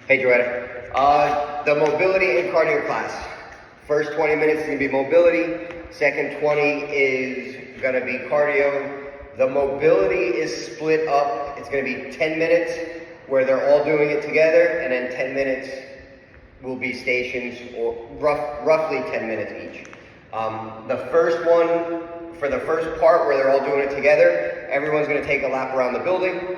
Hey, Joanna. The mobility and cardio class. First 20 minutes is going to be mobility. Second 20 is going to be cardio. The mobility is split up. It's going to be 10 minutes where they're all doing it together, and then 10 minutes will be stations, or roughly 10 minutes each. The first one, for the first part where they're all doing it together, everyone's going to take a lap around the building.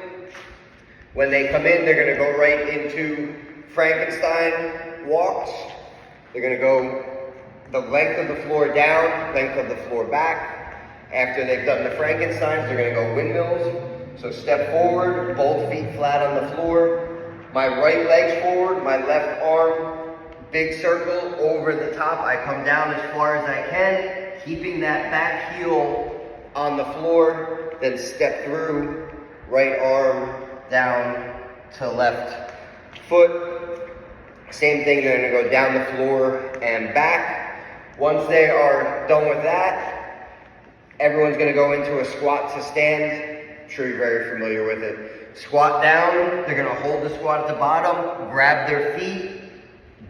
When they come in, they're going to go right into Frankenstein walks. They're going to go the length of the floor down, length of the floor back. After they've done the Frankensteins, they're going to go windmills. So step forward, both feet flat on the floor. My right leg's forward, my left arm, big circle over the top. I come down as far as I can, keeping that back heel on the floor. Then step through, right arm down to left foot. Same thing, they're going to go down the floor and back. Once they are done with that, everyone's going to go into a squat to stand. I'm sure you're very familiar with it. Squat down, they're going to hold the squat at the bottom, grab their feet,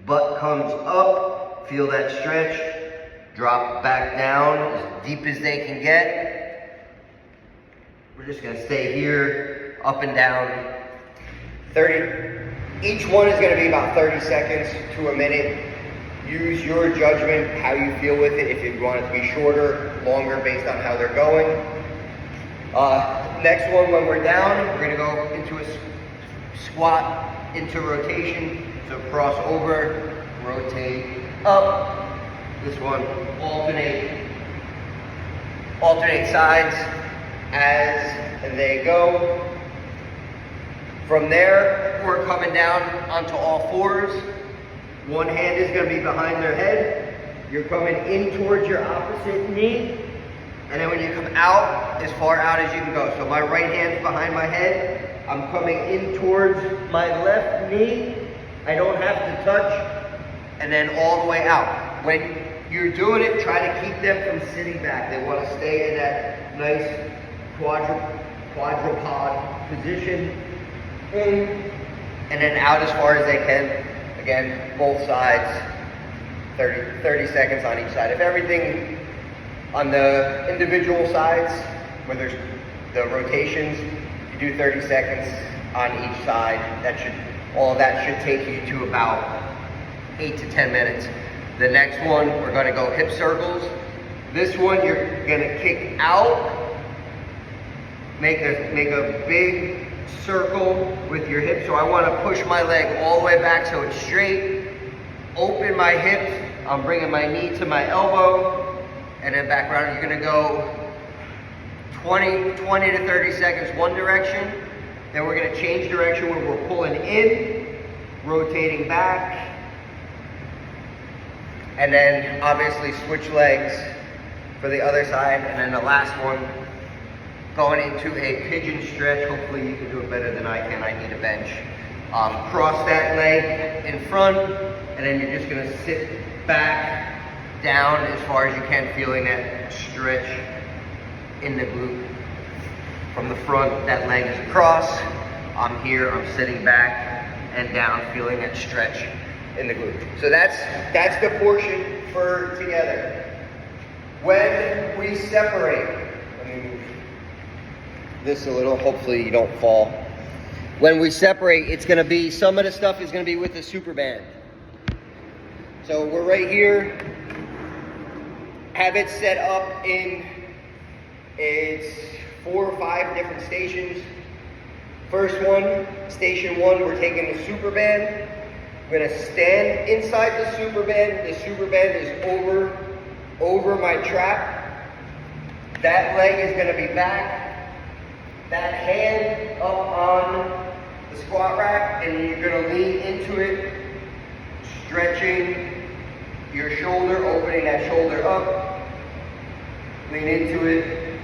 butt comes up, feel that stretch, drop back down as deep as they can get. We're just going to stay here, up and down. 30. Each one is going to be about 30 seconds to a minute. Use your judgment, how you feel with it, if you want it to be shorter, longer, based on how they're going. Next one, when we're down, we're going to go into a squat, into rotation. So cross over, rotate up. This one, alternate sides as they go. From there, we're coming down onto all fours. One hand is going to be behind their head. You're coming in towards your opposite knee. And then when you come out, as far out as you can go. So my right hand's behind my head. I'm coming in towards my left knee. I don't have to touch. And then all the way out. When you're doing it, try to keep them from sitting back. They want to stay in that nice quadrupod position. In, and then out as far as they can. Again, both sides, 30 seconds on each side. If everything on the individual sides, where there's the rotations, you do 30 seconds on each side. All of that should take you to about 8 to 10 minutes. The next one, we're going to go hip circles. This one, you're going to kick out, make a big circle with your hips. So I want to push my leg all the way back so it's straight. Open my hips. I'm bringing my knee to my elbow. And then back around. You're going to go 20 to 30 seconds one direction. Then we're going to change direction where we're pulling in, rotating back. And then obviously switch legs for the other side. And then the last one, going into a pigeon stretch. Hopefully you can do it better than I can. I need a bench. Cross that leg in front, and then you're just going to sit back, down as far as you can, feeling that stretch in the glute. From the front, that leg is across. I'm here, I'm sitting back and down, feeling that stretch in the glute. So that's the portion for together. When we separate, this a little, hopefully you don't fall. When we separate, it's going to be, some of the stuff is going to be with the super band. So we're right here, have it set up in, it's 4 or 5 different stations. First one, station 1, we're taking the super band. I'm going to stand inside the super band. The super band is over my trap. That leg is going to be back. That hand up on the squat rack, and you're going to lean into it, stretching your shoulder, opening that shoulder up, lean into it,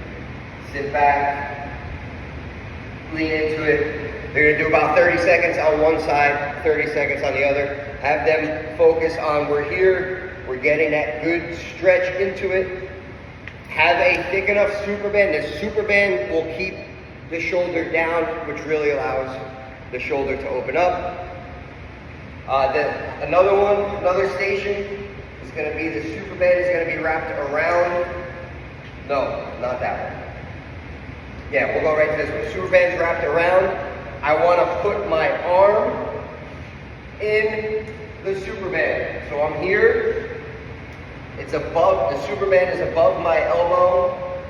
sit back, lean into it. They're going to do about 30 seconds on one side, 30 seconds on the other. Have them focus on, we're here, we're getting that good stretch into it. Have a thick enough super band. The super band will keep the shoulder down, which really allows the shoulder to open up. Another station is going to be the super band is going to be wrapped around. No, not that one. Yeah, we'll go right to this one. Super band's wrapped around. I want to put my arm in the super band. So I'm here. It's above, the super band is above my elbow.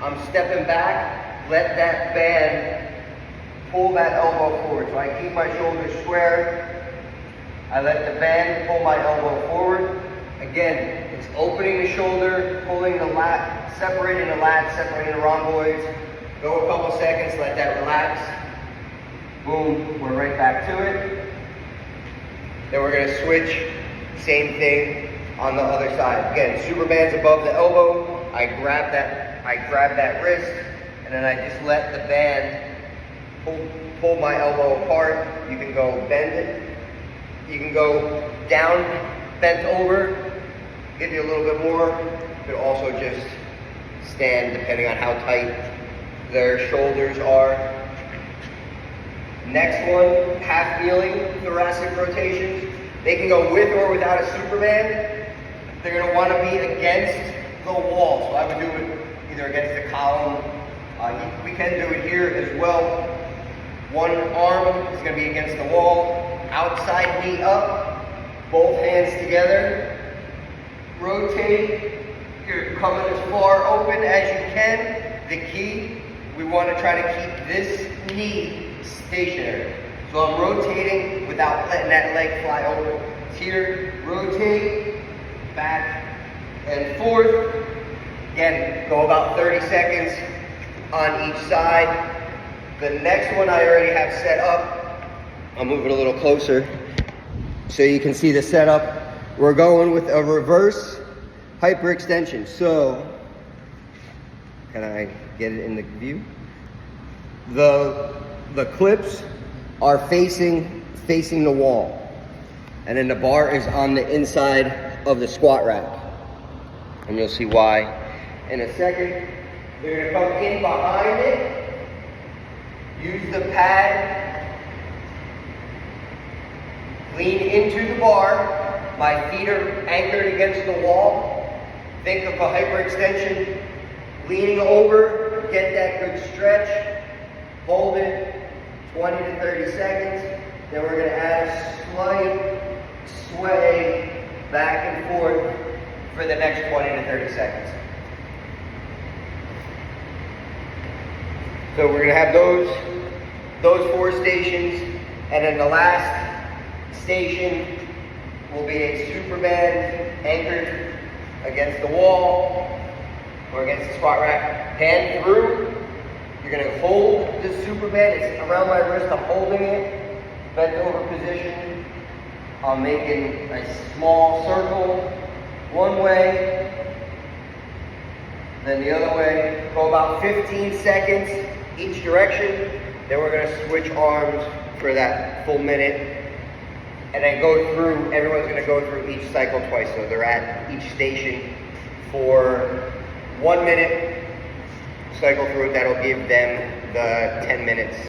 I'm stepping back. Let that band pull that elbow forward. So I keep my shoulders square. I let the band pull my elbow forward. Again, it's opening the shoulder, pulling the lat, separating the lat, separating the rhomboids. Go a couple seconds, let that relax. Boom, we're right back to it. Then we're gonna switch, same thing on the other side. Again, super band's above the elbow. I grab that wrist, and then I just let the band pull my elbow apart. You can go bend it. You can go down, bent over, give you a little bit more. You could also just stand depending on how tight their shoulders are. Next one, half kneeling thoracic rotations. They can go with or without a super band. They're gonna wanna be against the wall. So I would do it either against the column. We can do it here as well. One arm is gonna be against the wall. Outside knee up, both hands together. Rotate, you're coming as far open as you can. The key, we want to try to keep this knee stationary. So I'm rotating without letting that leg fly over. It's here, rotate, back and forth. Again, go about 30 seconds on each side. The next one I already have set up. I'll move it a little closer so you can see the setup. We're going with a reverse hyperextension. So, can I get it in the view? The clips are facing the wall. And then the bar is on the inside of the squat rack. And you'll see why in a second. They're gonna come in behind it. Use the pad. Lean into the bar. My feet are anchored against the wall. Think of a hyperextension. Leaning over, get that good stretch. Hold it 20 to 30 seconds. Then we're gonna add a slight sway back and forth for the next 20 to 30 seconds. So we're gonna have those 4 stations, and then the last station will be a super band anchored against the wall or against the squat rack. Hand through. You're gonna hold the super band. It's around my wrist. I'm holding it. Bent over position. I'm making a small circle one way, then the other way. Go about 15 seconds each direction. Then we're gonna switch arms for that full minute. And then go through, everyone's gonna go through each cycle twice. So they're at each station for 1 minute. Cycle through it, that'll give them the 10 minutes.